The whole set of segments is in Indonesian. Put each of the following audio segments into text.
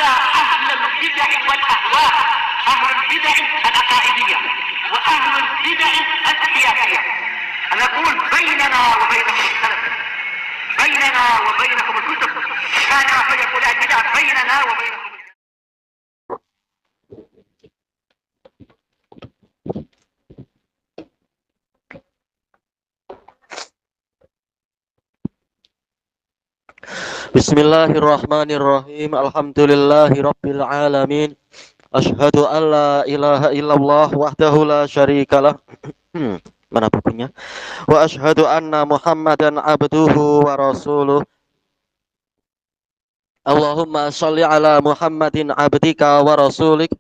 على أهل البدع والأهواء، أهل البدع العقائدية وأهل البدع السياسية. أنا أقول بيننا وبينكم السلف، بيننا وبينكم الكتب، كان فيقول البدع بيننا وبينكم. Bismillahirrahmanirrahim. Alhamdulillahi rabbil alamin. Asyhadu an la ilaha illallah wahdahu la syarikalah. Mana bukunya? Wa asyhadu anna Muhammadan abduhu wa rasuluh. Allahumma shalli ala Muhammadin abdika wa rasulik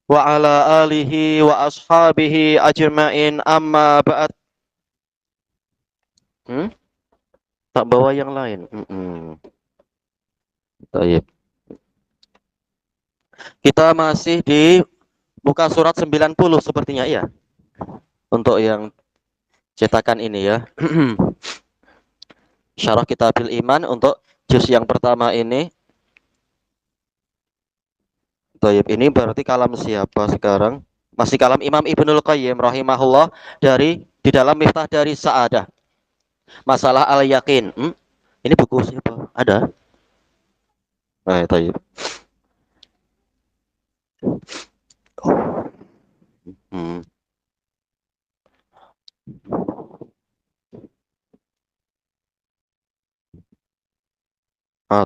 wa ala alihi wa ashabihi ajma'in, amma ba'd. Tak bawa yang lain. Baik. Kita masih di muka surat 90 sepertinya ya. Untuk yang cetakan ini ya. Syarah Kitabil Iman untuk juz yang pertama ini. Baik, ini berarti kalam siapa sekarang? Masih kalam Imam Ibnul Qayyim rahimahullah di dalam Miftah dari Sa'adah. Masalah al-yakin. Ini buku siapa? Ada? Baik.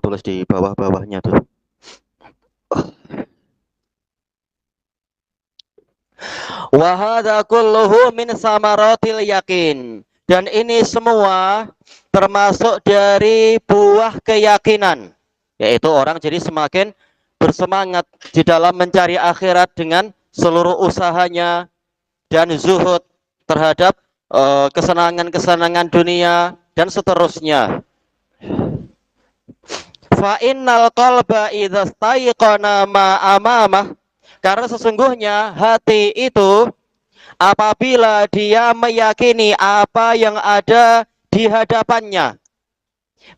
Tulis di bawah-bawahnya tuh. Wa hadza kulluhu min samaratil yakin. Dan ini semua termasuk dari buah keyakinan, yaitu orang jadi semakin bersemangat di dalam mencari akhirat dengan seluruh usahanya dan zuhud terhadap kesenangan-kesenangan dunia dan seterusnya. Fa innal qalba idza staiqana ma amamah, karena sesungguhnya hati itu apabila dia meyakini apa yang ada di hadapannya,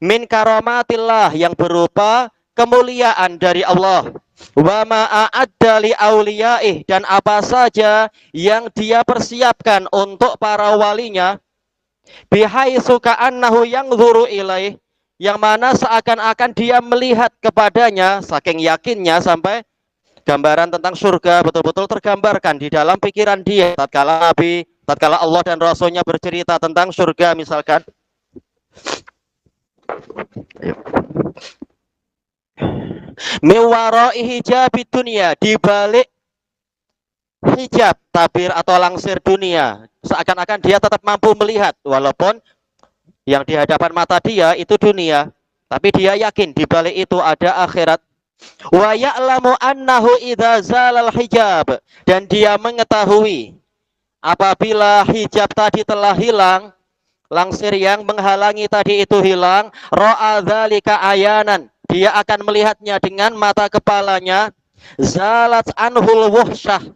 min karamatillah, yang berupa kemuliaan dari Allah, wa ma'adda li auliyaih, dan apa saja yang dia persiapkan untuk para walinya, bihaitsu ka'annahu yanzuru ilaih, yang mana seakan-akan dia melihat kepadanya, saking yakinnya sampai gambaran tentang surga betul-betul tergambarkan di dalam pikiran dia tatkala Allah dan Rasulnya bercerita tentang surga misalkan. Miwarai hijab dunia, di balik hijab tabir atau langsir dunia, seakan-akan dia tetap mampu melihat walaupun yang di hadapan mata dia itu dunia, tapi dia yakin di balik itu ada akhirat. Wa ya'lamu annahu idza zalal hijab, dan dia mengetahui apabila hijab tadi telah hilang, langsir yang menghalangi tadi itu hilang, ra'a dzalika ayanan, dia akan melihatnya dengan mata kepalanya, zalat anhul wuhsyah,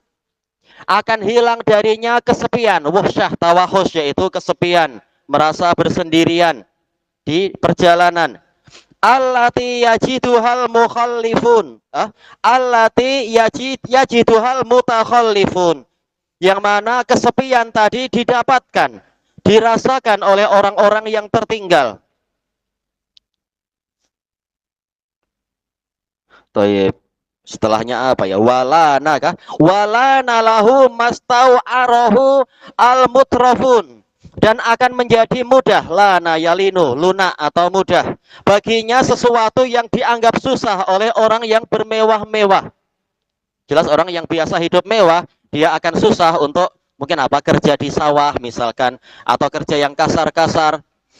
akan hilang darinya kesepian, wuhsyah tawahus, yaitu kesepian, merasa bersendirian di perjalanan. Allati yajiduhal mukhallifun, allati yajiduhal mutakhallifun, yang mana kesepian tadi didapatkan, dirasakan oleh orang-orang yang tertinggal. Taib. Setelahnya apa ya? Walana kah? Walana lahu mastau'arahu al-mutrafun, dan akan menjadi mudah, lana yalinu, lunak atau mudah baginya sesuatu yang dianggap susah oleh orang yang bermewah-mewah. Jelas orang yang biasa hidup mewah, dia akan susah untuk mungkin kerja di sawah misalkan, atau kerja yang kasar-kasar.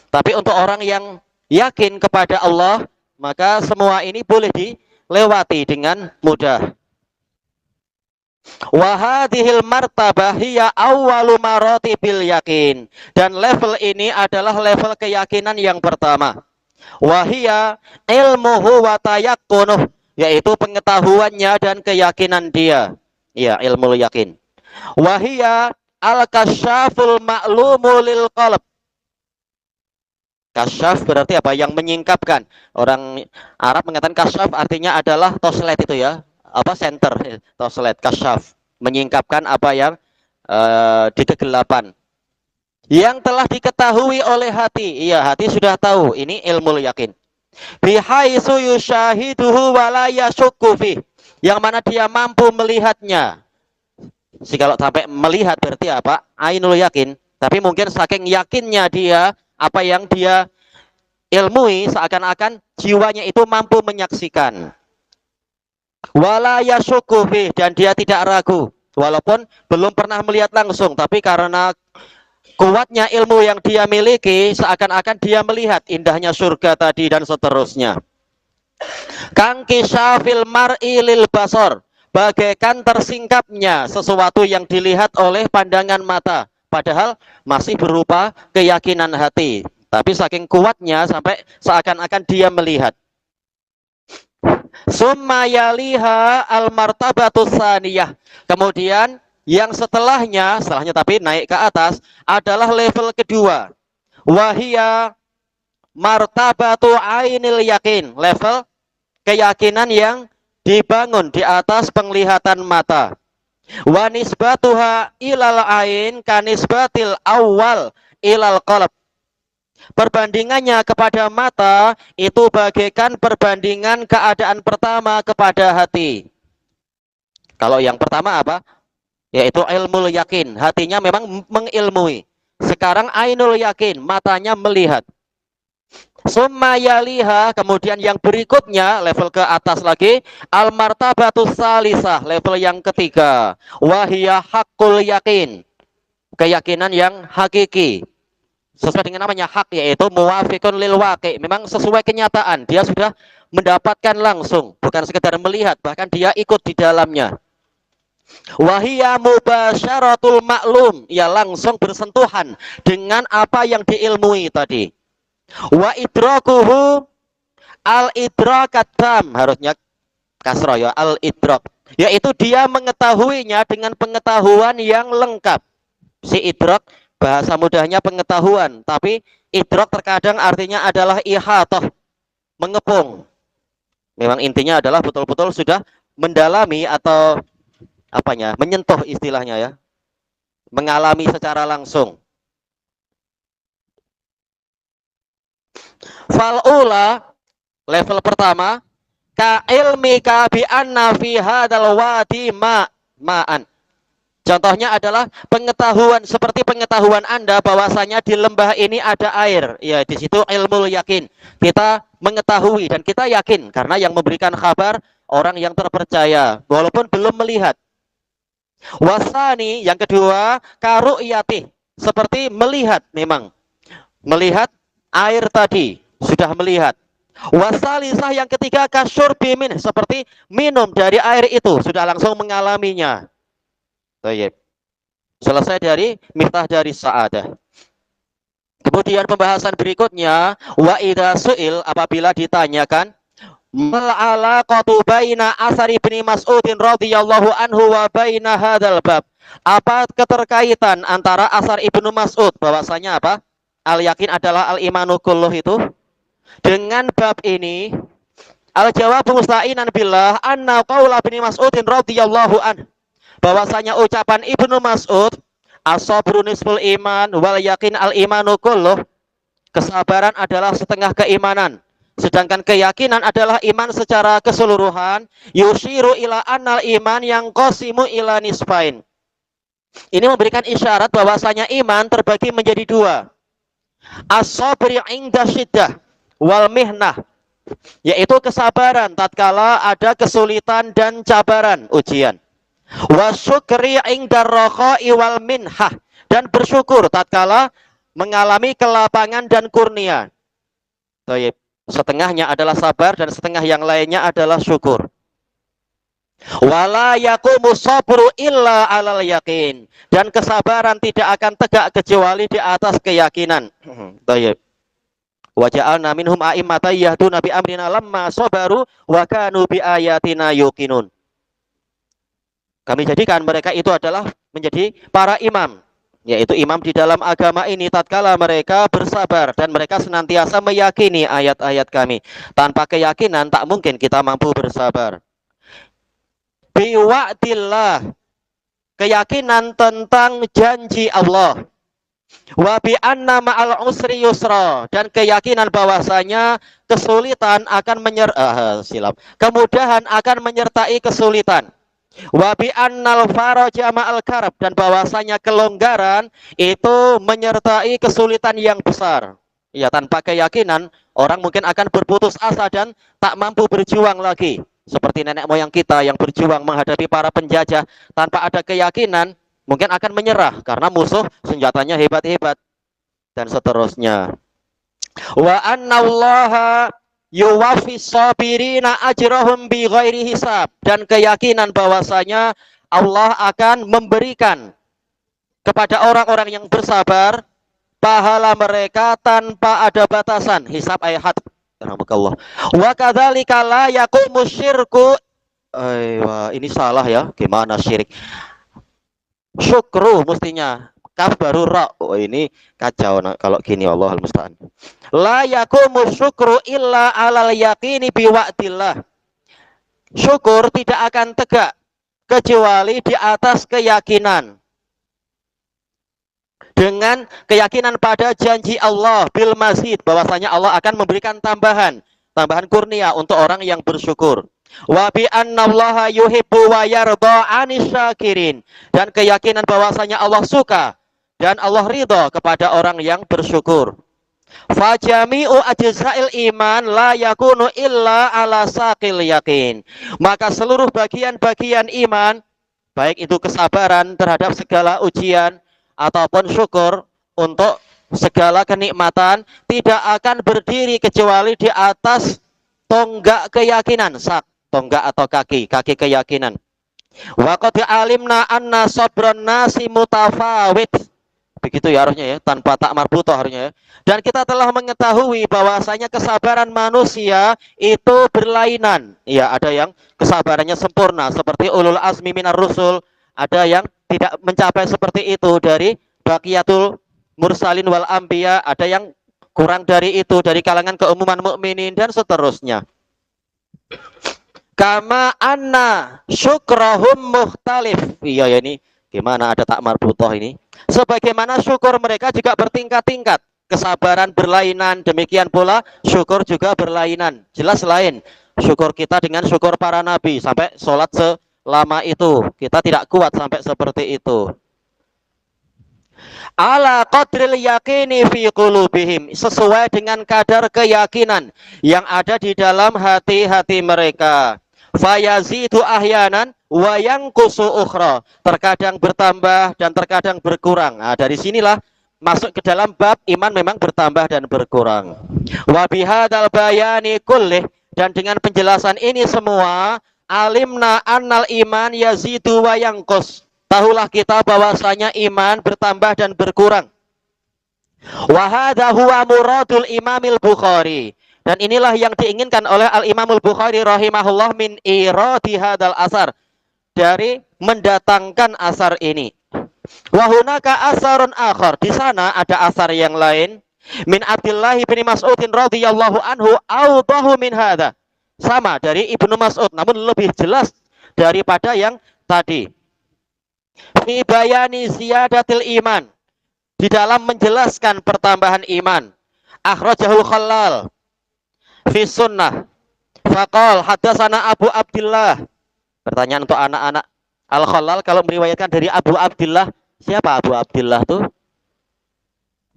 Tapi untuk orang yang yakin kepada Allah, maka semua ini boleh dilewati dengan mudah. Wa hadhil martabah hiya awwalu maratibil yakin, dan level ini adalah level keyakinan yang pertama. Wa hiya ilmuhu wa tayaqqunuh, yaitu pengetahuannya dan keyakinan dia. Ya, ilmu yakin. Wa hiya al-kasyaful ma'lumu lil qalb, Kasyaf berarti apa? Yang menyingkapkan. Orang Arab mengatakan kasyaf artinya adalah toslet itu ya. Apa center toslet kasyaf menyingkapkan apa yang di kegelapan. Yang telah diketahui oleh hati. Iya, hati sudah tahu. Ini ilmu yakin. Bihaisu yushahiduhu wala yashukku fih. Yang mana dia mampu melihatnya. Kalau sampai melihat berarti apa? Ainul yakin. Tapi mungkin saking yakinnya dia apa yang dia ilmui seakan-akan jiwanya itu mampu menyaksikan. Wala yashukku fih, dan dia tidak ragu. Walaupun belum pernah melihat langsung, tapi karena kuatnya ilmu yang dia miliki seakan-akan dia melihat indahnya surga tadi dan seterusnya. Kang kisyafil mar'i lil basor, bagaikan tersingkapnya sesuatu yang dilihat oleh pandangan mata, padahal masih berupa keyakinan hati, tapi saking kuatnya sampai seakan-akan dia melihat. Summa yaliha al martabatus saniyah, kemudian yang setelahnya tapi naik ke atas adalah level kedua, wahia martabatu ainil yakin, level keyakinan yang dibangun di atas penglihatan mata. Wa nisbatuha ilal ain kanisbatil awal ilal qalb, perbandingannya kepada mata itu bagaikan perbandingan keadaan pertama kepada hati. Kalau yang pertama apa? Yaitu ilmu yakin, hatinya memang mengilmui. Sekarang ainul yakin, matanya melihat. Summa yaliha, kemudian yang berikutnya level ke atas lagi, al martabatus salisah, level yang ketiga, wahiyah hakul yakin, keyakinan yang hakiki. Sesuai dengan namanya hak, yaitu muwafiqun lil waqi, memang sesuai kenyataan, dia sudah mendapatkan langsung, bukan sekedar melihat, bahkan dia ikut di dalamnya. Wahiyah mubasyaratul maklum, ya langsung bersentuhan dengan apa yang diilmui tadi. Wa idrakuhu al idrakat tam, harusnya kasroh ya, al idrak, yaitu dia mengetahuinya dengan pengetahuan yang lengkap. Si idrak bahasa mudahnya pengetahuan, tapi idrak terkadang artinya adalah ihatoh, mengepung. Memang intinya adalah betul-betul sudah mendalami atau apanya, menyentuh istilahnya ya, mengalami secara langsung. Fal'ula, level pertama, ka ilmika bi anna fi hadzal wadi ma'an. Contohnya adalah pengetahuan seperti pengetahuan Anda bahwasanya di lembah ini ada air. Ya, di situ ilmu yakin. Kita mengetahui dan kita yakin karena yang memberikan kabar orang yang terpercaya walaupun belum melihat. Wasani, yang kedua, karu'yati, seperti melihat, memang melihat air tadi, sudah melihat. Wasalisah, yang ketiga, kasyurbimin, seperti minum dari air itu, sudah langsung mengalaminya. Baik. Selesai dari Miftah dari Sa'adah. Kemudian pembahasan berikutnya, wa idza su'il, apabila ditanyakan, mal alaqatu baina asar ibni Mas'udin radhiyallahu anhu wa baina hadzal bab, apa keterkaitan antara asar ibnu Mas'ud bahwasanya apa? Al yakin adalah al imanu kulluh itu dengan bab ini. Al jawab musta'inan billah anna qaula ibni Mas'udin radhiyallahu anhu, bahwasanya ucapan Ibnu Mas'ud, as-sabru nisful iman wal yakin al imanu kulluh, kesabaran adalah setengah keimanan, sedangkan keyakinan adalah iman secara keseluruhan. Yushiru ila annal iman yang qasimu ila nisfain. Ini memberikan isyarat bahwasanya iman terbagi menjadi dua. As-sabri 'inda syiddah wal mihnah, yaitu kesabaran tatkala ada kesulitan dan cabaran, ujian. Wasyukri 'inda rakha'i wal minhah, dan bersyukur tatkala mengalami kelapangan dan kurnia. Baik. Setengahnya adalah sabar dan setengah yang lainnya adalah syukur. Wala yaqumu sabru illa 'alal yakin, dan kesabaran tidak akan tegak kecuali di atas keyakinan. Baik. Wa ja'alna minhum a'immatan yahduna bi amrina lamma sabaru wa kanu bi ayatina yuqinun. Kami jadikan mereka itu adalah menjadi para imam yaitu imam di dalam agama ini, tatkala mereka bersabar dan mereka senantiasa meyakini ayat-ayat kami. Tanpa keyakinan tak mungkin kita mampu bersabar. Biwa'dillah, keyakinan tentang janji Allah. Wa bi anna ma'al usri yusra, dan keyakinan bahwasanya kesulitan akan kemudahan akan menyertai kesulitan. Wa bi annal faraja ma'al karab, dan bahwasanya kelonggaran itu menyertai kesulitan yang besar. Ya, tanpa keyakinan orang mungkin akan berputus asa dan tak mampu berjuang lagi. Seperti nenek moyang kita yang berjuang menghadapi para penjajah, tanpa ada keyakinan mungkin akan menyerah karena musuh senjatanya hebat-hebat dan seterusnya. Wa annallaha yuwaffis sabirina ajrahum bighairi hisab, dan keyakinan bahwasanya Allah akan memberikan kepada orang-orang yang bersabar pahala mereka tanpa ada batasan. Hisab ayat. Rahmakallah. Wa kadzalika la yaqumu syirku. Ini salah ya. Gimana syirik? Syukru mestinya kaf baru ra. Oh, ini kacau kalau gini, Allahul musta'an. La yaqumu syukru illa alal yaqini biwa'dillah. Syukur tidak akan tegak kecuali di atas keyakinan. Dengan keyakinan pada janji Allah bil mazid, bahwasanya Allah akan memberikan tambahan kurnia untuk orang yang bersyukur. Wa bi annallaha yuhibbu wa yarda 'anis syakirin, dan keyakinan bahwasanya Allah suka dan Allah ridha kepada orang yang bersyukur. Fa jami'u ajza'il iman la yakunu illa ala saqil yakin. Maka seluruh bagian-bagian iman, baik itu kesabaran terhadap segala ujian ataupun syukur untuk segala kenikmatan, tidak akan berdiri kecuali di atas tonggak keyakinan, sak, tonggak atau kaki keyakinan. Wa qad alimna anna sabran nasi mutafawit. Begitu ya harusnya ya, tanpa tak marbutoh harusnya ya. Dan kita telah mengetahui bahwasanya kesabaran manusia itu berlainan. Ya, ada yang kesabarannya sempurna seperti ulul azmi minar rusul, ada yang tidak mencapai seperti itu dari baqiyatul mursalin wal anbiya, ada yang kurang dari itu dari kalangan keumuman mukminin dan seterusnya. Kama anna syukrahum mukhtalif. Iya ya, ini gimana ada tak marbutoh ini? Sebagaimana syukur mereka juga bertingkat-tingkat. Kesabaran berlainan, demikian pula syukur juga berlainan. Jelas lain syukur kita dengan syukur para nabi, sampai sholat selama itu kita tidak kuat sampai seperti itu. Ala qadril yakini fi qulubihim, sesuai dengan kadar keyakinan yang ada di dalam hati-hati mereka. Fayazidu ahyanan wa yanqusu ukhra, terkadang bertambah dan terkadang berkurang. Nah, dari sinilah masuk ke dalam bab iman memang bertambah dan berkurang. Wa bihadzal bayani kullih, dan dengan penjelasan ini semua, alimna annal iman yazidu wa yanqus, tahulah kita bahwasanya iman bertambah dan berkurang. Wa hadza huwa muradul Imamil Bukhari, dan inilah yang diinginkan oleh Al-Imamul Bukhari rahimahullah min iradi hadzal asar, dari mendatangkan asar ini. Wa hunaka asarun akhar, di sana ada asar yang lain, min Abdullah bin Mas'ud radhiyallahu anhu awdahu min hadza, sama dari Ibnu Mas'ud namun lebih jelas daripada yang tadi. Fi bayani ziyadatil iman, di dalam menjelaskan pertambahan iman. Akhrajahul Khallal fi sunnah. Faqal hadatsana Abu Abdullah. Pertanyaan untuk anak-anak. Al-Khallal kalau meriwayatkan dari Abu Abdullah, siapa Abu Abdullah tuh?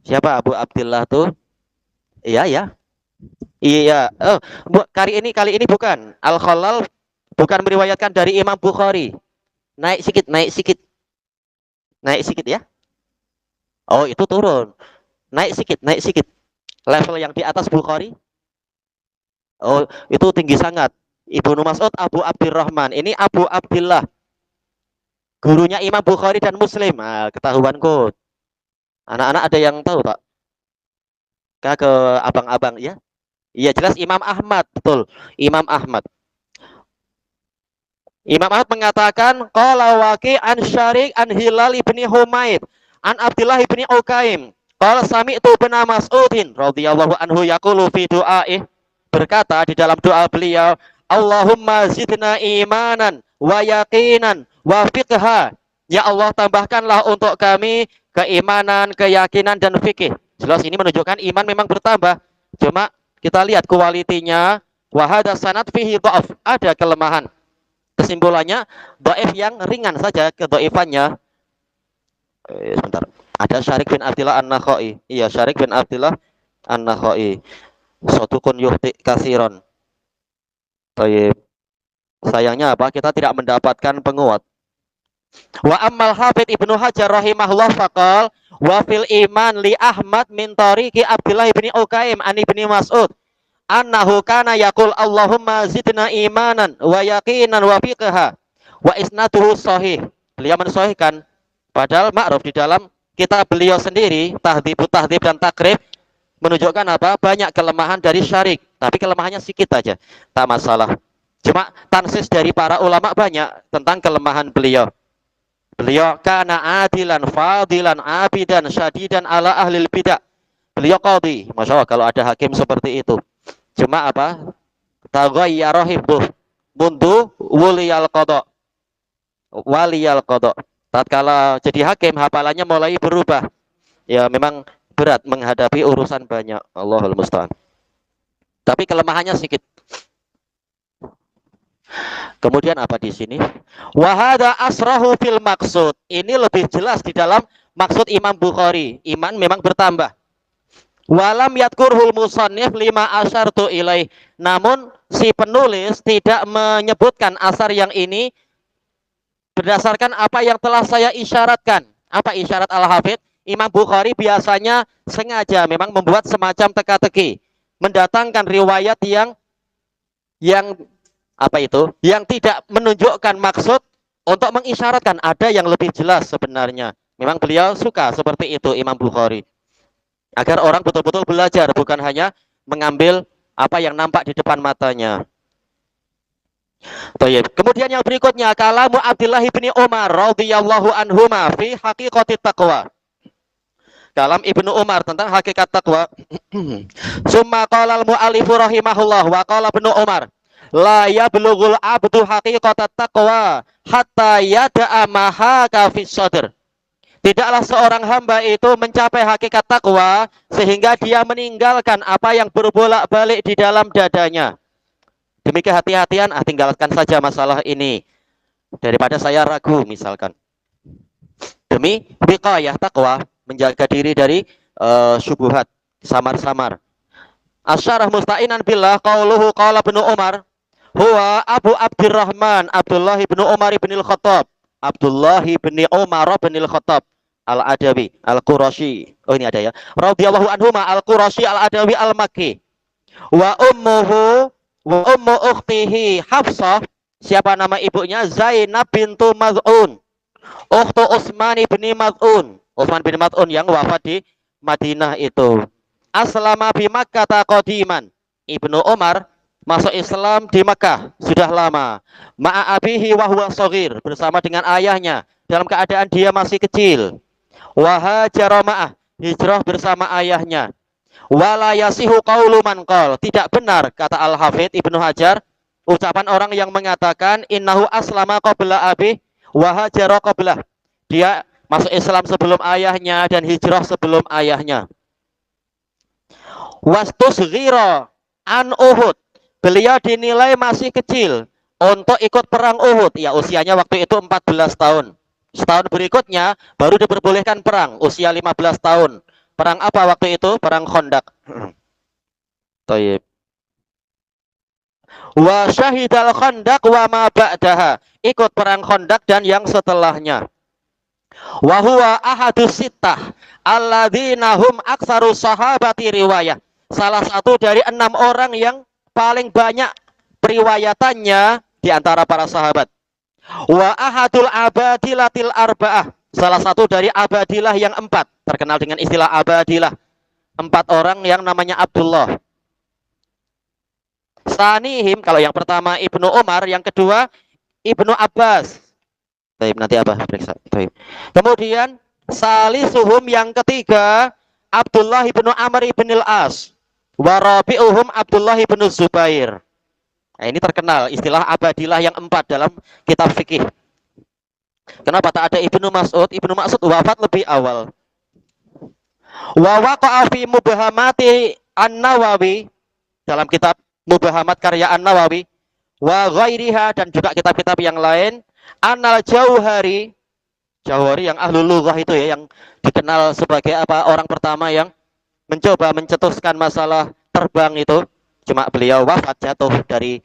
Siapa Abu Abdullah tuh? Iya ya. Iya. Oh, kali ini bukan. Al-Khallal bukan meriwayatkan dari Imam Bukhari. Naik sikit ya. Oh, itu turun. Naik sikit. Level yang di atas Bukhari. Oh, itu tinggi sangat. Ibnu Mas'ud Abu Abdurrahman. Ini Abu Abdullah. Gurunya Imam Bukhari dan Muslim. Nah, ketahuanku. Anak-anak ada yang tahu tak? Ke abang-abang ya? Iya, jelas Imam Ahmad, betul. Imam Ahmad. Imam Ahmad mengatakan qala Waqi' an Syariq an Hilal ibni Humaid An Abdullah bin Ukaim qala sami'tu bin Mas'udin radhiyallahu anhu yaqulu fi du'aih, berkata di dalam doa beliau, Allahumma zidna imanan wa yaqinan wa fiqha. Ya Allah, tambahkanlah untuk kami keimanan, keyakinan dan fikih. Jelas ini menunjukkan iman memang bertambah. Cuma kita lihat kualitinya, wa hadza sanad fihi dha'af, ada kelemahan. Kesimpulannya dhaif yang ringan saja kedhaifannya. Sebentar. Ada Syarik bin Abdullah An-Nakhai. Iya, Syarik bin Abdullah An-Nakhai. Sodukun yuhti kasiron. Baik. Sayangnya apa? Kita tidak mendapatkan penguat. Wa ammal Hafidz Ibnu Hajar rahimahullah faqal wa fil iman li Ahmad min tariqi Abdullah bin Ukaim an ibni Mas'ud annahu kana yaqul Allahumma zidna imanan wa yaqinan wa fiqha wa isnaduhu sahih. Beliau mensahihkan, padahal ma'ruf di dalam kitab beliau sendiri Tahdhibut Tahdhib dan Takrib menunjukkan apa? Banyak kelemahan dari Syarik, tapi kelemahannya sedikit aja, tak masalah. Cuma tansis dari para ulama banyak tentang kelemahan beliau. Beliau kana adilan, fadilan, abidan, syadidan ala ahlil bidah. Beliau qadhi. Masya Allah kalau ada hakim seperti itu. Cuma apa? Taghayyara hibbuh mundu waliyal qada. Waliyal qada. Tatkala jadi hakim hafalannya mulai berubah. Ya memang berat menghadapi urusan banyak. Allahul musta'an. Tapi kelemahannya sedikit. Kemudian apa di sini? Wahada asrahu fil maksud. Ini lebih jelas di dalam maksud Imam Bukhari. Iman memang bertambah. Walam yadkurhul musannif lima asyartu ilaih. Namun si penulis tidak menyebutkan asar yang ini berdasarkan apa yang telah saya isyaratkan. Apa isyarat Al-Hafidz? Imam Bukhari biasanya sengaja memang membuat semacam teka-teki, mendatangkan riwayat yang apa itu? Yang tidak menunjukkan maksud untuk mengisyaratkan ada yang lebih jelas sebenarnya. Memang beliau suka seperti itu Imam Bukhari. Agar orang betul-betul belajar, bukan hanya mengambil apa yang nampak di depan matanya. Kemudian yang berikutnya, kalamu Abdullah bin Umar radhiyallahu anhuma fi haqiqatit taqwa. Kalam Ibnu Umar tentang hakikat takwa. Summa qala al-mu'allifu rahimahullah wa qala Ibnu Umar la yablughul abdu haqiqatat taqwa hatta yada'a ma haka fis sadr. Tidaklah seorang hamba itu mencapai hakikat takwa sehingga dia meninggalkan apa yang berbolak-balik di dalam dadanya. Demi kehati-hatian, tinggalkan saja masalah ini daripada saya ragu misalkan. Demi wiqayah takwa, menjaga diri dari syubhat, samar-samar. Asyarah musta'inan billah qauluhu qala Ibnu Umar huwa Abu Abdurrahman Abdullah bin Umar bin Al-Khattab. Abdullah bin Umar bin Al-Khattab Al-Adawi Al-Qurashi. Oh ini ada ya. Radhiyallahu anhuma Al-Qurashi Al-Adawi Al-Makki. Wa ummu ukhtihi Hafsah. Siapa nama ibunya? Zainab bintu Maz'un. Ukhtu Utsman bin Maz'un. Utsman bin Maz'un yang wafat di Madinah itu. Aslama bi Makkah qadiman. Ibnu Umar masuk Islam di Makkah sudah lama. Ma'a abihi wa huwa shaghir, bersama dengan ayahnya dalam keadaan dia masih kecil. Wa hajara ma'ah, hijrah bersama ayahnya. Wala yasihu qaulu man qala, tidak benar kata Al-Hafidz Ibnu Hajar ucapan orang yang mengatakan innahu aslama qabla abi wa hajara qablah. Dia masuk Islam sebelum ayahnya dan hijrah sebelum ayahnya. Wastusghira an Uhud, beliau dinilai masih kecil untuk ikut perang Uhud. Ya usianya waktu itu 14 tahun. Setahun berikutnya baru diperbolehkan perang, usia 15 tahun. Perang apa waktu itu? Perang Khandaq. Thayyib. Wa syahidal Khandaq wa ma ba'daha, ikut perang Khandaq dan yang setelahnya. Wa huwa ahadus sittah alladzina hum aktsaru sahabati riwayah. Salah satu dari 6 orang yang paling banyak periwayatannya di antara para sahabat. Wa ahadul abadilatil arba'ah, salah satu dari abadilah yang 4, terkenal dengan istilah abadilah. 4 orang yang namanya Abdullah. Sanihim, kalau yang pertama Ibnu Umar, yang kedua Ibnu Abbas. Baik, nanti apa? Periksa. Baik. Kemudian Salisuhum yang ketiga Abdullah ibnu Amr ibn al-As. Wa rabi'uhum Abdullah ibnu Zubair. Nah, ini terkenal istilah abadilah yang 4 dalam kitab fikih. Kenapa tak ada Ibnu Mas'ud? Ibnu Mas'ud wafat lebih awal. Wa waqa'a fi Mubhamati An-Nawawi, dalam kitab Mubhamat karya An-Nawawi, wa ghairiha, dan juga kitab-kitab yang lain, Anal Jauhari, Jauhari yang ahlul lughah itu ya, yang dikenal sebagai apa, orang pertama yang mencoba mencetuskan masalah terbang itu. Cuma beliau wafat jatuh dari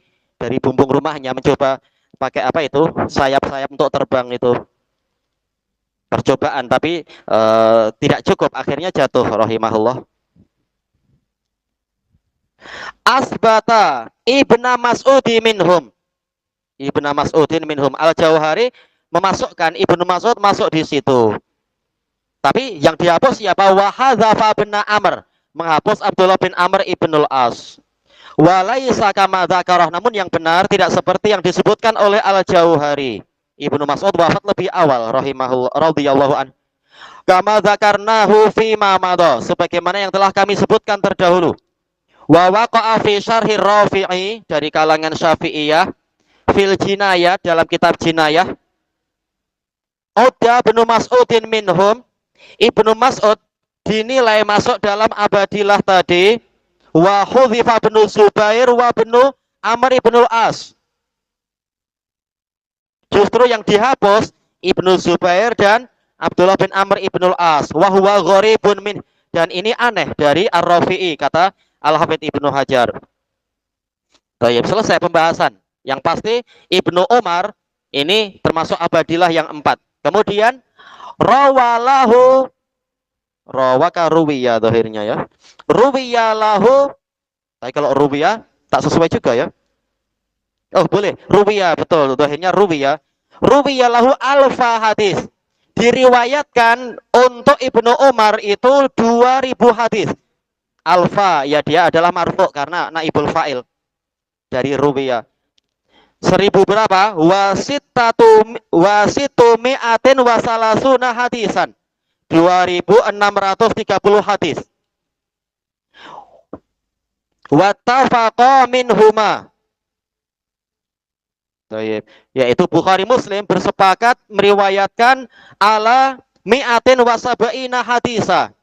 bumbung rumahnya, mencoba pakai apa itu, sayap-sayap untuk terbang itu, percobaan, tapi tidak cukup, akhirnya jatuh rahimahullah. Asbata ibna Mas'udi minhum, ibna Mas'udin minhum. Al-Jauhari memasukkan Ibnu Mas'ud masuk di situ, tapi yang dihapus siapa? Wahadzafa bin Amr, menghapus Abdullah bin Amr ibnul As. Walaisa kama dzakarah, namun yang benar tidak seperti yang disebutkan oleh Al-Jauhari. Ibnu Mas'ud wafat lebih awal rahimahullah radhiyallahu an. Kama dzakarnahu fi ma madha, sebagaimana yang telah kami sebutkan terdahulu. Wa waqa'a fi syarhi Rafi'i, dari kalangan Syafi'iyah, fil jinayah, dalam kitab jinayah. Uda bin Mas'udin minhum, Ibnu Mas'ud dinilai masuk dalam abadilah tadi. Wa hudhifa bin Zubair wa bin Amr ibn al-As. Justru yang dihapus Ibnu Zubair dan Abdullah bin Amr ibn al-As. Wa huwa gharibun min, dan ini aneh dari Ar-Rafi'i, kata Al-Hafidz Ibnu Hajar. Baik, selesai pembahasan. Yang pasti Ibnu Umar ini termasuk abadilah yang 4. Kemudian rawalahu, rawaka ruwiya zahirnya ya. Ruwiya lahu, tapi kalau ruwiya tak sesuai juga ya. Oh boleh, ruwiya, betul, zahirnya ruwiya. Ruwiya lahu alfa hadis. Diriwayatkan untuk Ibnu Umar itu 2000 hadis. Alfa, ya dia adalah marfu karena naibul fa'il dari ruwiya. 1000 berapa? Wasitu mi'atin wasalasuna hadisan. 2630 hadis. Wattafaqa minhuma, yaitu Bukhari Muslim bersepakat meriwayatkan ala mi'atin wasaba'ina hadisa,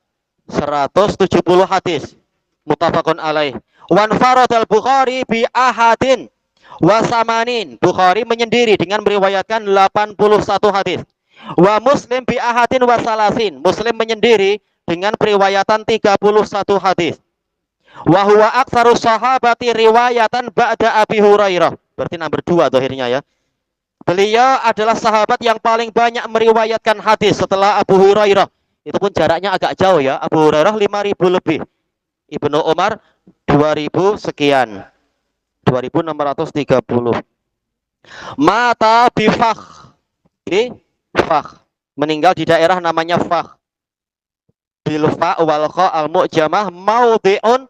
170 hadis. Muttafaqun alaih. Wan faradal Bukhari bi ahadin wasamanin, Bukhari menyendiri dengan meriwayatkan 81 hadis. Wa Muslim bi ahadin wasalasin, Muslim menyendiri dengan periwayatan 31 hadis. Wa huwa aktsaru sahabati riwayatan ba'da Abi Hurairah, berarti nomor 2 zahirnya ya. Beliau adalah sahabat yang paling banyak meriwayatkan hadis setelah Abu Hurairah. Itu pun jaraknya agak jauh ya. Abu Hurairah 5000 lebih. Ibnu Umar 2000 sekian. 2630. Mata bifakh. Ini Fakh. Meninggal di daerah namanya Fakh. Bil fa wal kha al mu'jamah maudhi'un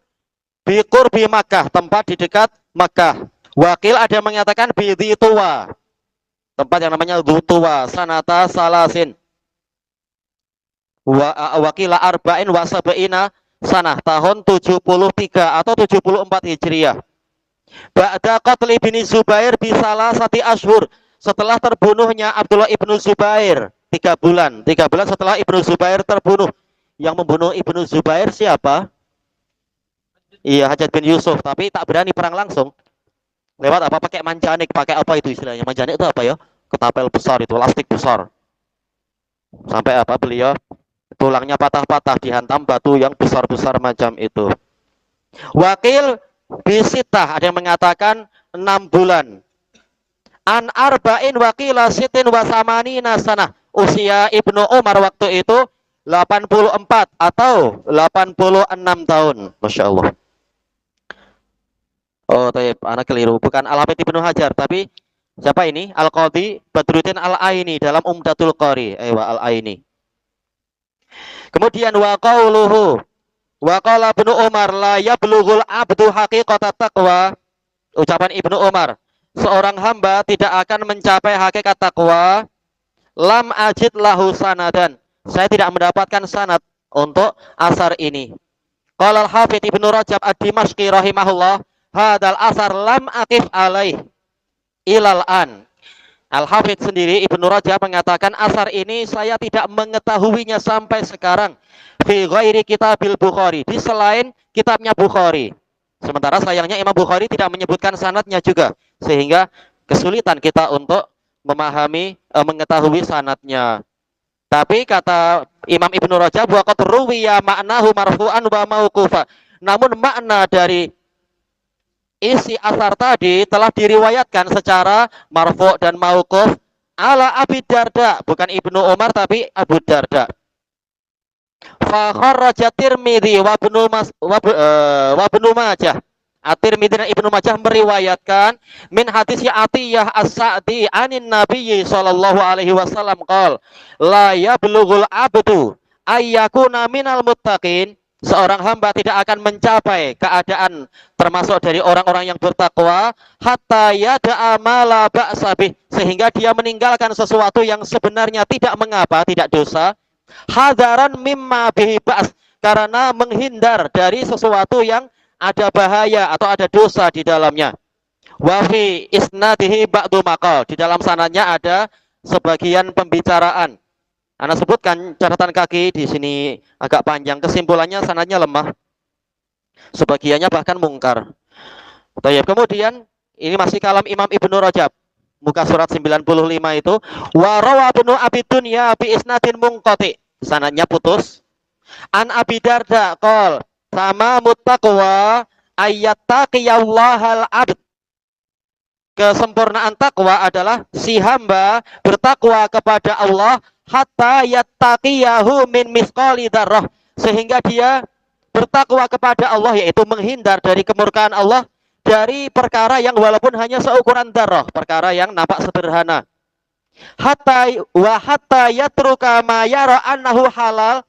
bi qurbi Makkah, tempat di dekat Makkah. Wakil ada mengatakan bi Dhituwa, tempat yang namanya Dhituwa, sanata salasin. Wakila arba'in wa sab'ina sanah, tahun 73 atau 74 Hijriah. Ba'da qatli bin Zubair bisalah sati ashur, setelah terbunuhnya Abdullah ibnu Zubair 3 bulan. 3 bulan setelah Ibnu Zubair terbunuh. Yang membunuh Ibnu Zubair siapa? Iya, Hajjaj bin Yusuf, tapi tak berani perang langsung. Lewat apa? Pakai manjanik, pakai apa itu istilahnya? Manjanik itu apa ya? Ketapel besar itu, lastik besar. Sampai apa? Beliau tulangnya patah-patah dihantam batu yang besar-besar macam itu. Wakil bisitah, ada yang mengatakan 6 bulan. An arba'in wakila sitin wasamanina sanah, usia Ibnu Umar waktu itu 84 atau 86 tahun. Masya Allah. Oh, taib, anak keliru. Bukan Al-Hafidz Ibnu Hajar, tapi siapa ini? Al-Qadhi Badruddin Al-Aini dalam Umdatul Qari. Al-Aini. Kemudian wa qauluhu wa qala Ibnu Umar la yablughul abdu haqiqata taqwa. Ucapan Ibnu Umar, seorang hamba tidak akan mencapai hakikat takwa. Lam ajid lahu sanadan, Saya tidak mendapatkan sanad untuk asar ini. Qala al-Hafidz Ibnu Rajab ad-Dimashqi rahimahullah, hadal asar lam aqif alaih ilal an. Al-Hafidz sendiri Ibnu Rajab mengatakan asar ini saya tidak mengetahuinya sampai sekarang fi ghairi kitabil Bukhari, di selain kitabnya Bukhari. Sementara sayangnya Imam Bukhari tidak menyebutkan sanadnya juga, sehingga kesulitan kita untuk memahami mengetahui sanadnya. Tapi kata Imam Ibnu Rajab, wa qad ruwiya ma'nahu marfu'an wa mauqufa. Namun makna dari isi asar tadi telah diriwayatkan secara marfu' dan mauquf ala Abi Darda, bukan Ibnu Umar tapi Abu Darda. Fa kharraja Tirmidzi wa Ibnu Majah. At-Tirmidzi dan Ibnu Majah meriwayatkan min hadis Atiyah As-Sa'di anin Nabi sallallahu alaihi wasallam qol la yablughul abdu ayyakuna minal muttaqin. Seorang hamba tidak akan mencapai keadaan termasuk dari orang-orang yang bertakwa hatta yada'a ma la ba'sa bih, sehingga dia meninggalkan sesuatu yang sebenarnya tidak mengapa, tidak dosa, hadaran mimma bihi ba's, karena menghindar dari sesuatu yang ada bahaya atau ada dosa di dalamnya. Wa fi isnadihi ba'du maqal, di dalam sanadnya ada sebagian pembicaraan. Ana sebutkan catatan kaki di sini agak panjang. Kesimpulannya sanadnya lemah. Sebagiannya bahkan mungkar. Baik, kemudian ini masih kalam Imam Ibnu Rajab. Muka surat 95 itu wa rawa Ibnu Abi Dunya bi isnadin munqati. Sanadnya putus. An Abi Darda qol sama muttaqwa ayyattaqiyallahal abd. Kesempurnaan takwa adalah si hamba bertakwa kepada Allah hatta yattaqiyahu min misqali dzarrah, sehingga dia bertakwa kepada Allah, yaitu menghindar dari kemurkaan Allah dari perkara yang walaupun hanya seukuran dzarrah, perkara yang nampak sederhana. Hatta yatruka ma yara annahu halal,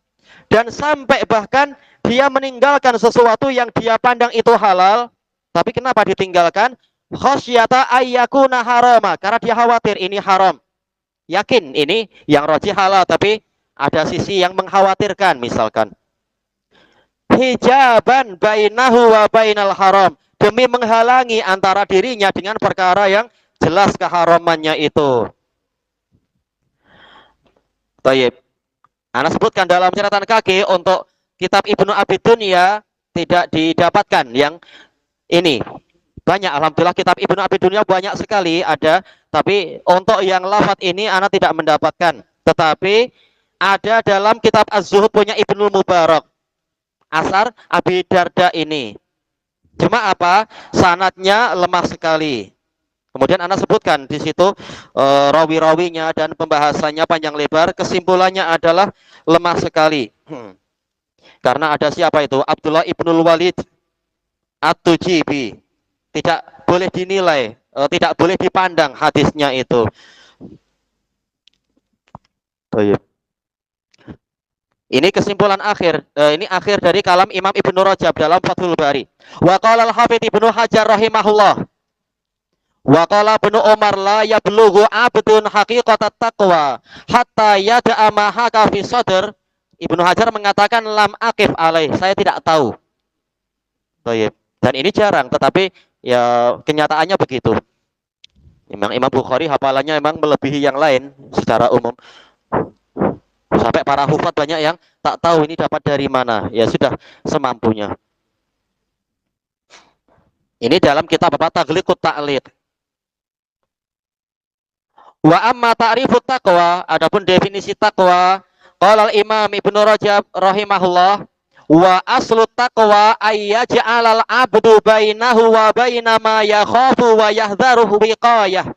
dan sampai bahkan dia meninggalkan sesuatu yang dia pandang itu halal. Tapi kenapa ditinggalkan? Khosyata ayyakuna harama, karena dia khawatir ini haram. Yakin ini yang rajih halal, tapi ada sisi yang mengkhawatirkan, misalkan hijaban bainahu wa bainal haram, demi menghalangi antara dirinya dengan perkara yang jelas keharamannya itu. Baik, Ana sebutkan dalam catatan kaki untuk kitab Ibnu Abi Dunya tidak didapatkan yang ini. Banyak, alhamdulillah kitab Ibnu Abi Dunya banyak sekali ada, tapi untuk yang lafaz ini Ana tidak mendapatkan. Tetapi ada dalam kitab Az-Zuhud punya Ibnu Mubarak, asar Abi Darda ini. Cuma apa? Sanadnya lemah sekali. Kemudian Ana sebutkan di situ rawi-rawinya dan pembahasannya panjang lebar. Kesimpulannya adalah lemah sekali. Karena ada siapa itu? Abdullah Ibnul Walid At-Tujibi. Tidak boleh dinilai, tidak boleh dipandang hadisnya itu. Ini kesimpulan akhir, ini akhir dari kalam Imam Ibnu Rajab dalam Fathul Bari. Wa qala al-Hafidz Ibnu Hajar rahimahullah. Wa qala Ibnu Umar la yablughu 'abdun haqiqatat taqwa hatta yada'a ma haka fi sadr. Ibnu Hajar mengatakan lam aqif alaih, saya tidak tahu. Baik. Dan ini jarang, tetapi ya kenyataannya begitu. Imam Bukhari hafalannya memang melebihi yang lain secara umum. Sampai para hufat banyak yang tak tahu ini dapat dari mana. Ya sudah, semampunya. Ini dalam kitab apa? Taghliqut Ta'liq. Wa amma ta'rifut taqwa, adapun definisi takwa, qala al-Imam Ibnu Rajab rahimahullah, wa aslu taqwa ayyaj'alal abdu bainahu wa baina ma yakhafu wa yahdharuhu wiqayah.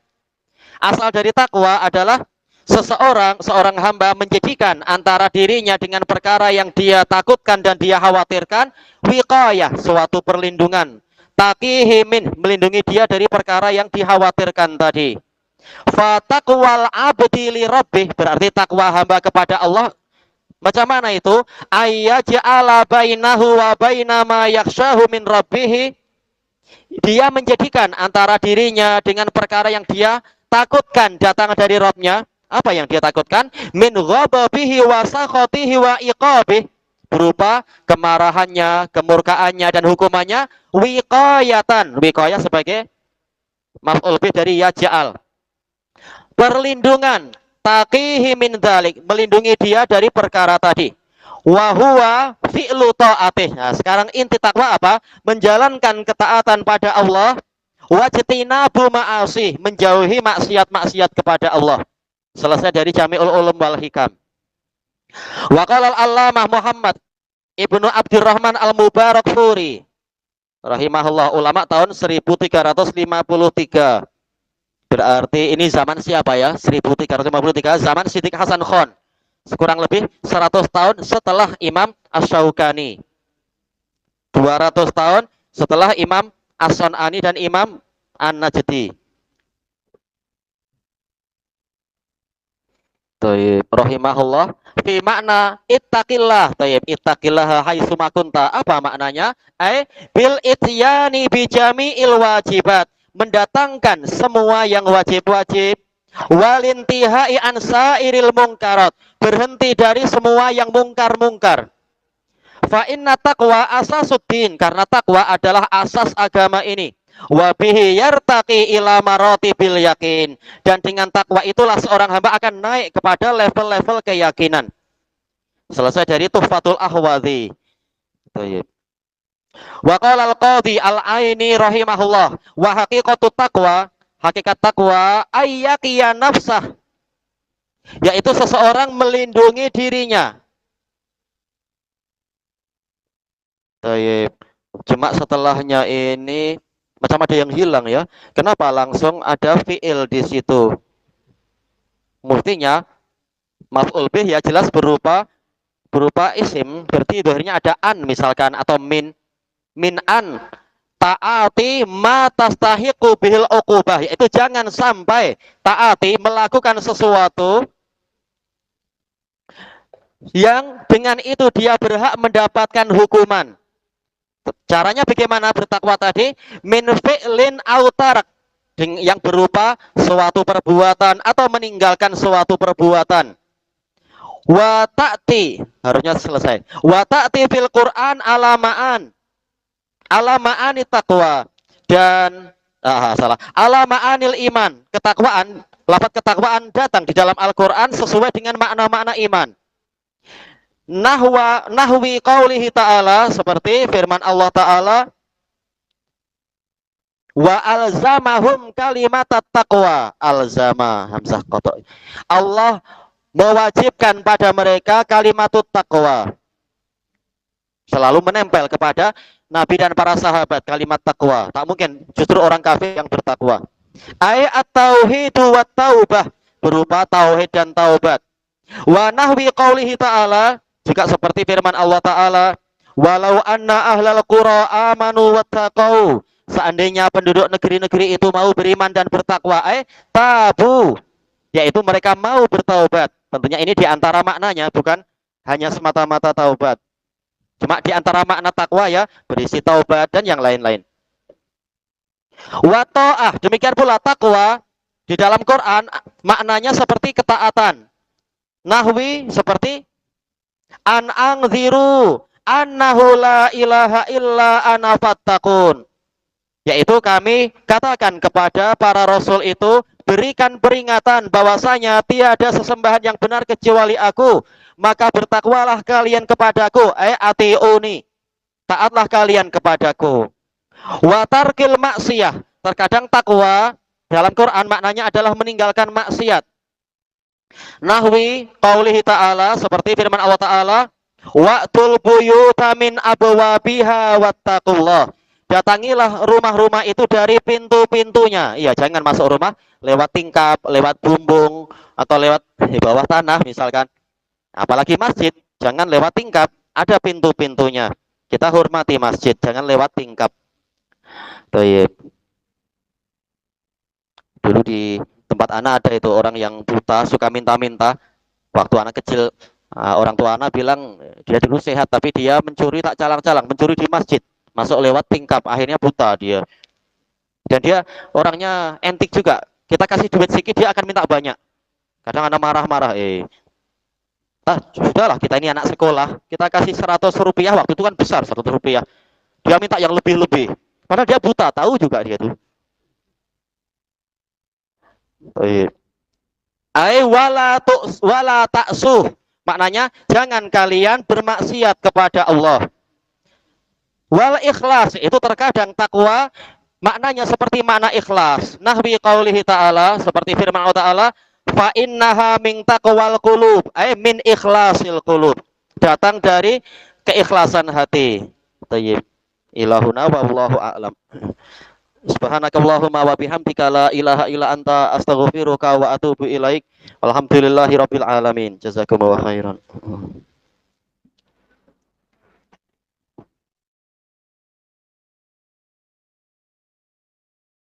Asal dari takwa adalah seorang hamba menjadikan antara dirinya dengan perkara yang dia takutkan dan dia khawatirkan wiqayah, suatu perlindungan. Taqihi min, melindungi dia dari perkara yang dikhawatirkan tadi. Fa taqwal abdi li rabbih, berarti takwa hamba kepada Allah. Macam mana itu? Ayyaj'ala bainahu wa baina ma yakhshahu min rabbih. Dia menjadikan antara dirinya dengan perkara yang dia takutkan datang dari Rabb-nya Apa yang dia takutkan? Min ghadabihi wa sakhatihi wa iqabih, berupa kemarahannya, kemurkaannya dan hukumannya, wiqayatan. Wiqayah sebagai maf'ul bih dari yaj'al. Perlindungan, taqihi min dzalik, melindungi dia dari perkara tadi. Wa huwa fi'lu ta'atih. Nah, sekarang inti takwa apa? Menjalankan ketaatan pada Allah, wajtinabu ma'asih, menjauhi maksiat-maksiat kepada Allah. Selesai dari Jami'ul Ulum wal Hikam. Wa qala al-Allamah Muhammad Ibnu Abdurrahman Al-Mubarakfuri rahimahullah, ulama tahun 1353. Berarti ini zaman siapa ya? 1353, zaman Siddiq Hasan Khan. Kurang lebih 100 tahun setelah Imam Asy-Syaukani. 200 tahun setelah Imam As-Sun'ani dan Imam An-Najdi. Taib rahimahullah fi makna ittaqillah. Taib ittaqillah haitsu ma kunta. Apa maknanya? Bil ityani bi jami'il wajibat, mendatangkan semua yang wajib-wajib, walintihai an sairil mungkarat, berhenti dari semua yang mungkar-mungkar. Fa inna taqwa asasuddin, karena takwa adalah asas agama ini. Wa bihi yartaqi ila maratibil yakin, dan dengan takwa itulah seorang hamba akan naik kepada level-level keyakinan. Selesai dari Tuhfatul Ahwadhi. Baik. Wa qala al-Qadhi al-Aini rahimahullah, wa haqiqatut taqwa, hakikat takwa ayyaqiya nafsah, yaitu seseorang melindungi dirinya. Baik. Cuma setelahnya ini macam ada yang hilang ya. Kenapa langsung ada fi'il di situ? Mestinya maf'ul bih ya jelas berupa isim, berarti dohirnya ada an misalkan, atau min an taati ma tastahiqu bihil uqubah, yaitu jangan sampai taati melakukan sesuatu yang dengan itu dia berhak mendapatkan hukuman. Caranya bagaimana bertakwa tadi? Min fi'lin au tarak, yang berupa suatu perbuatan atau meninggalkan suatu perbuatan. Wa ta'ti, harusnya selesai. Wa ta'ti fil Qur'an ala ma'ani taqwa, dan salah. Ala ma'anil iman, ketakwaan, lafaz ketakwaan datang di dalam Al-Qur'an sesuai dengan makna-makna iman. Nahwi qaulihi ta'ala, seperti firman Allah Ta'ala, wa alzamahum kalimat taqwa, alzama hamzah qata, Allah mewajibkan pada mereka kalimat taqwa, selalu menempel kepada Nabi dan para sahabat kalimat takwa. Tak mungkin justru orang kafir yang bertakwa. Ayat tauhidu wa taubah, berupa tauhid dan taubat. Wa nahwi qaulihi ta'ala, juga seperti firman Allah Ta'ala, walau anna ahlal qura amanu wattaqau, seandainya penduduk negeri-negeri itu mau beriman dan bertakwa, tabu, yaitu mereka mau bertaubat. Tentunya ini diantara maknanya, bukan hanya semata-mata taubat. Cuma diantara makna takwa ya, berisi taubat dan yang lain-lain. Wa ta'ah, demikian pula takwa di dalam Quran maknanya seperti ketaatan. Nahwi seperti an angziru annahu la ilaha illa ana fattaqun, yaitu kami katakan kepada para rasul itu, berikan peringatan bahwasanya tiada sesembahan yang benar kecuali aku, maka bertakwalah kalian kepadaku, atiuni, taatlah kalian kepadaku. Wa tarkil maksiyah, terkadang takwa dalam Quran maknanya adalah meninggalkan maksiat. Nahwi qaulihi ta'ala, seperti firman Allah Ta'ala, wa'tul buyuta min abwabiha wattaqullah, datangilah rumah-rumah itu dari pintu-pintunya. Iya, jangan masuk rumah lewat tingkap, lewat bumbung, atau lewat di bawah tanah misalkan. Apalagi masjid, jangan lewat tingkap, ada pintu-pintunya. Kita hormati masjid, jangan lewat tingkap. Baik. Dulu di tempat anak ada itu orang yang buta, suka minta-minta. Waktu anak kecil, orang tua anak bilang dia dulu sehat, tapi dia mencuri tak calang-calang, mencuri di masjid, masuk lewat tingkap, akhirnya buta dia. Dan dia orangnya entik juga. Kita kasih duit sedikit, dia akan minta banyak. Kadang anak marah-marah, sudahlah kita ini anak sekolah, kita kasih 100 rupiah, waktu itu kan besar 100 rupiah. Dia minta yang lebih-lebih. Padahal dia buta, tahu juga dia tuh. Ai wala ta'suh. Maknanya jangan kalian bermaksiat kepada Allah. Wal ikhlas itu terkadang takwa maknanya seperti makna ikhlas. Nahwi qaulihi ta'ala seperti firman Allah Ta'ala, fa innaha min taqwal qulub, ay min ikhlasil qulub. Datang dari keikhlasan hati. Thayyib. Ilahuna wallahu a'lam. Subhanakallahumma wa bihamdika la ilaha illa anta astaghfiruka wa atubu ilaik. Alhamdulillahirabbil alamin. Jazakumullahu khairan.